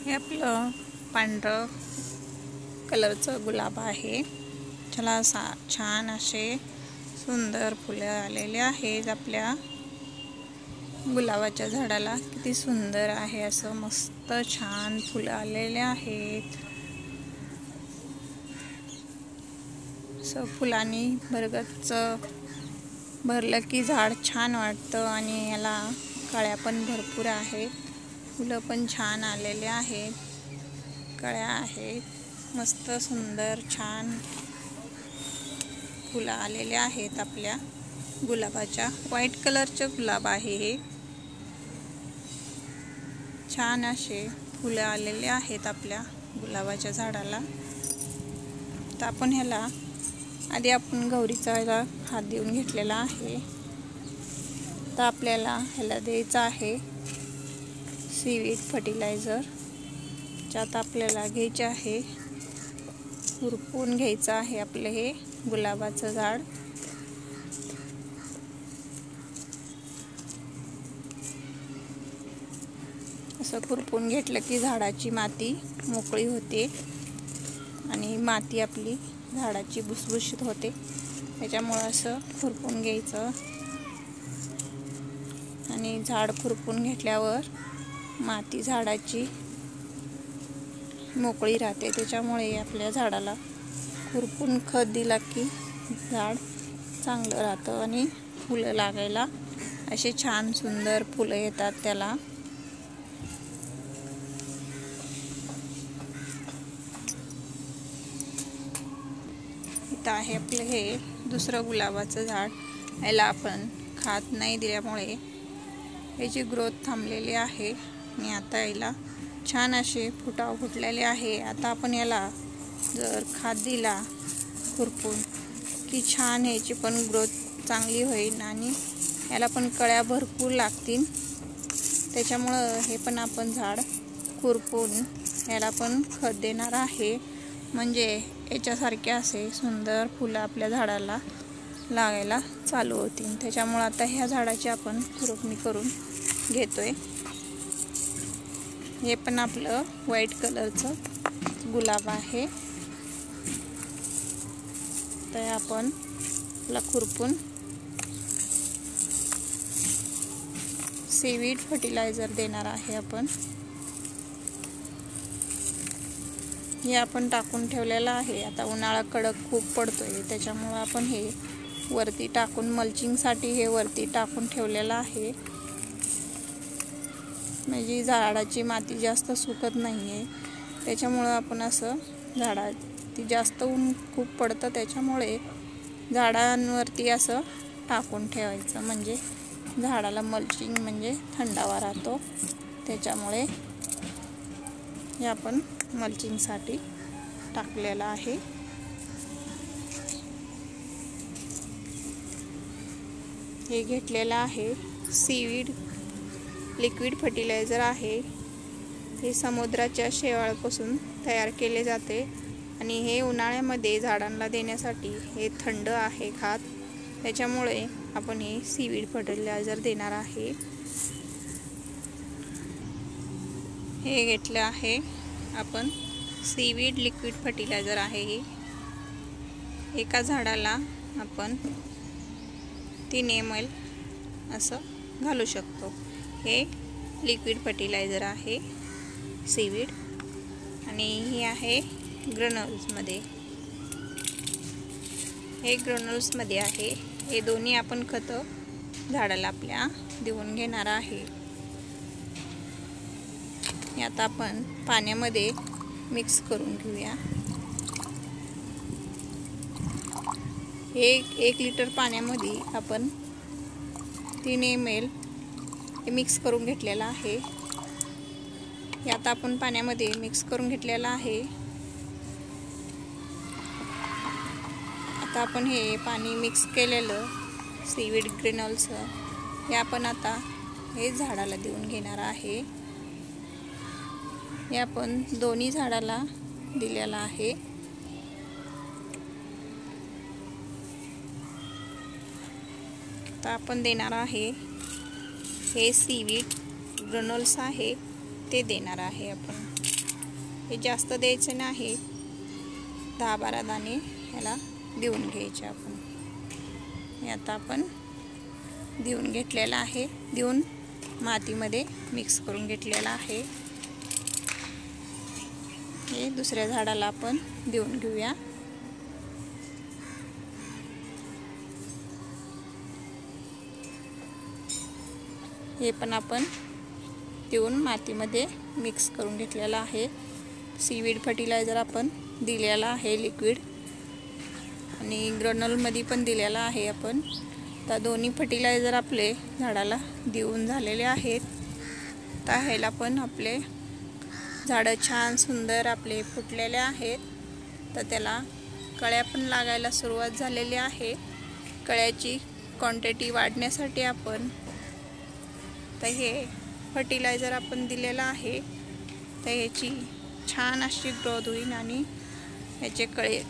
हे आपलं पांढरं कलरचं गुलाब आहे, त्याला छान असे सुंदर फुलं आलेले आहेत. आपल्या गुलाबाच्या झाडाला किती सुंदर आहे, असं मस्त छान फुलं आलेले आहेत. असं फुलांनी भरगच्च भरलं की झाड छान वाटतं आणि याला कळ्या पण भरपूर आहेत. फुलं पण छान आलेले आहेत, कळ्या आहेत, मस्त सुंदर छान फुलं आलेले आहेत. आपल्या गुलाबाच्या व्हाईट कलरचे गुलाब आहे हे, छान असे फुलं आलेले आहेत आपल्या गुलाबाच्या झाडाला. तर आपण ह्याला आधी आपण गौरीचा ह्याला हात देऊन घेतलेला आहे. तर आपल्याला ह्याला द्यायचं आहे सीवीड फर्टिलायझर. ज्यात आपल्याला घ्यायचे आहे, खुरपून घ्यायचं आहे आपलं हे गुलाबाचं झाड. असं खुरपून घेतलं की झाडाची माती मोकळी होते आणि माती आपली झाडाची भुसभुशीत होते. त्याच्यामुळं असं खुरपून घ्यायचं आणि झाड खुरपून घेतल्यावर माती झाडाची मोकळी राहते. त्याच्यामुळे आपल्या झाडाला खुरपून खत दिला की झाड चांगलं राहतं आणि फुलं लागायला असे छान सुंदर फुलं येतात त्याला. इथं आहे आपलं हे दुसरं गुलाबाचं झाड. याला आपण खत नाही दिल्यामुळे याची ग्रोथ थांबलेली आहे आणि आता याला छान असे फुटाव फुटलेले आहे. आता आपण याला जर खत दिला खुरपून की छान याची पण ग्रोथ चांगली होईल आणि याला पण कळ्या भरपूर लागतील. त्याच्यामुळं हे पण आपण झाड खुरपून याला पण खत देणार आहे, म्हणजे याच्यासारखे असे सुंदर फुलं आपल्या झाडाला लागायला चालू होतील. त्याच्यामुळं आता ह्या झाडाची आपण खुरपणी करून घेतोय. हे पण आपलं व्हाईट कलरचं गुलाब आहे. तर आपण ला खुरपून सीवीड फर्टिलायझर देणार आहे आपण. हे आपण टाकून ठेवलेलं आहे. आता उन्हाळा कडक खूप पडतोय, त्याच्यामुळं आपण हे वरती टाकून मल्चिंगसाठी हे वरती टाकून ठेवलेलं आहे, म्हणजे झाडाची माती जास्त सुकत नाही आहे. त्याच्यामुळं आपण असं झाडाची जास्त ऊन खूप पडतं, त्याच्यामुळे झाडांवरती असं टाकून ठेवायचं, म्हणजे झाडाला मल्चिंग म्हणजे थंडावा राहतो. त्याच्यामुळे हे आपण मल्चिंगसाठी टाकलेलं आहे. हे घेतलेलं आहे सीवीड लिक्विड फर्टिलायझर आहे. हे समुद्राच्या शेवाळापासून तयार केले जाते आणि हे उन्हाळ्यामध्ये झाडांना देण्यासाठी हे थंड आहे खात. त्याच्यामुळे आपण हे सीवीड फर्टिलायझर देणार आहे. हे घेतलं आहे आपण सीवीड लिक्विड फर्टिलायझर आहे. हे एका झाडाला आपण 3 ml असं घालू शकतो. हे लिक्विड फर्टिलायझर आहे सीवीड, आणि हे आहे ग्रॅन्युल्समध्ये. हे ग्रॅन्युल्समध्ये आहे. हे दोन्ही आपण खतं झाडाला आपल्या देऊन घेणार आहे. हे आता आपण पाण्यामध्ये मिक्स करून घेऊया. हे 1 लिटर पाण्यामध्ये आपण 3 ml हे मिक्स करून घेतलेलं आहे. हे आता आपण पाण्यामध्ये मिक्स करून घेतलेलं आहे. आता आपण हे पाणी मिक्स केलेलं सीवीड ग्रॅन्युल्स हे आपण आता हे झाडाला देऊन घेणार आहे. हे आपण दोन्ही झाडाला दिलेलं आहे. आता आपण देणार आहे हे सीवीड ग्रॅन्युल्स आहे ते देणार आहे आपण. हे जास्त द्यायचे नाही, 10-12 दाणे ह्याला देऊन घ्यायचे आपण. हे आता आपण देऊन घेतलेला आहे, देऊन मातीमध्ये मिक्स करून घेतलेला आहे. हे दुसऱ्या झाडाला आपण देऊन घेऊया. हे पण आपण देऊन मातीमध्ये मिक्स करून घेतलेला आहे. सीवीड फर्टिलायझर आपण दिलेला आहे लिक्विड, आणि ग्रॅन्युलमध्ये पण दिलेला आहे आपण. तर दोन्ही फर्टिलायझर आपले झाडाला देऊन झालेले आहेत. तर ह्याला पण आपले झाडं छान सुंदर आपले फुटलेले आहेत. तर त्याला कळ्या पण लागायला सुरुवात झालेली आहे. कळ्याची क्वांटिटी वाढण्यासाठी आपण तर हे फर्टिलायझर आपण दिलेलं आहे. तर ह्याची छान अशी ग्रोथ होईल आणि ह्याचे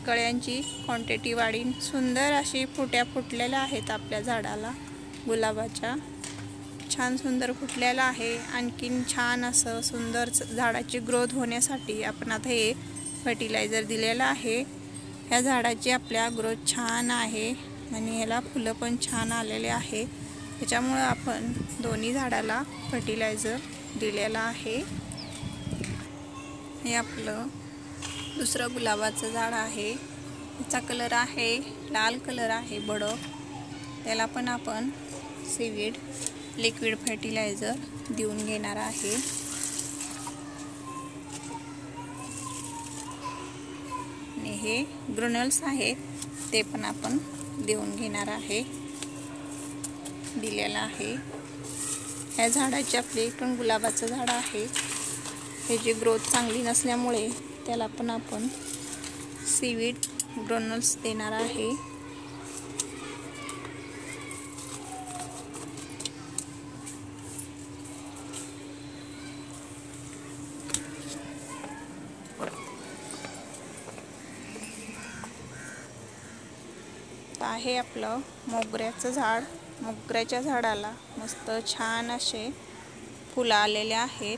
कळ्यांची क्वांटिटी वाढीन. सुंदर अशी फुट्या फुटलेल्या आहेत आपल्या झाडाला गुलाबाच्या, छान सुंदर फुटलेला आहे. आणखीन छान असं सुंदर झाडाची ग्रोथ होण्यासाठी आपण आता हे फर्टिलायझर दिलेलं आहे. ह्या झाडाची आपल्या ग्रोथ छान आहे आणि ह्याला फुलं पण छान आलेले आहे. त्याच्यामुळं आपण दोन्ही झाडाला फर्टिलायझर दिलेलं आहे. हे आपलं दुसरं गुलाबाचं झाड आहे. त्याचा कलर आहे लाल कलर आहे बडक. त्याला पण आपण सीवीड लिक्विड फर्टिलायझर देऊन घेणार आहे. आणि हे ग्रॅन्युल्स आहेत ते पण आपण देऊन घेणार आहे, दिलेला आहे. या झाडाची आपले पण गुलाबाचं झाड आहे. ह्याची ग्रोथ चांगली नसल्यामुळे त्याला पण आपण सीवीड ग्रॅन्युल्स देणार आहे. आहे आपलं मोगऱ्याचं झाड. मोगऱ्याच्या झाडाला मस्त छान असे फुलं आलेले आहेत.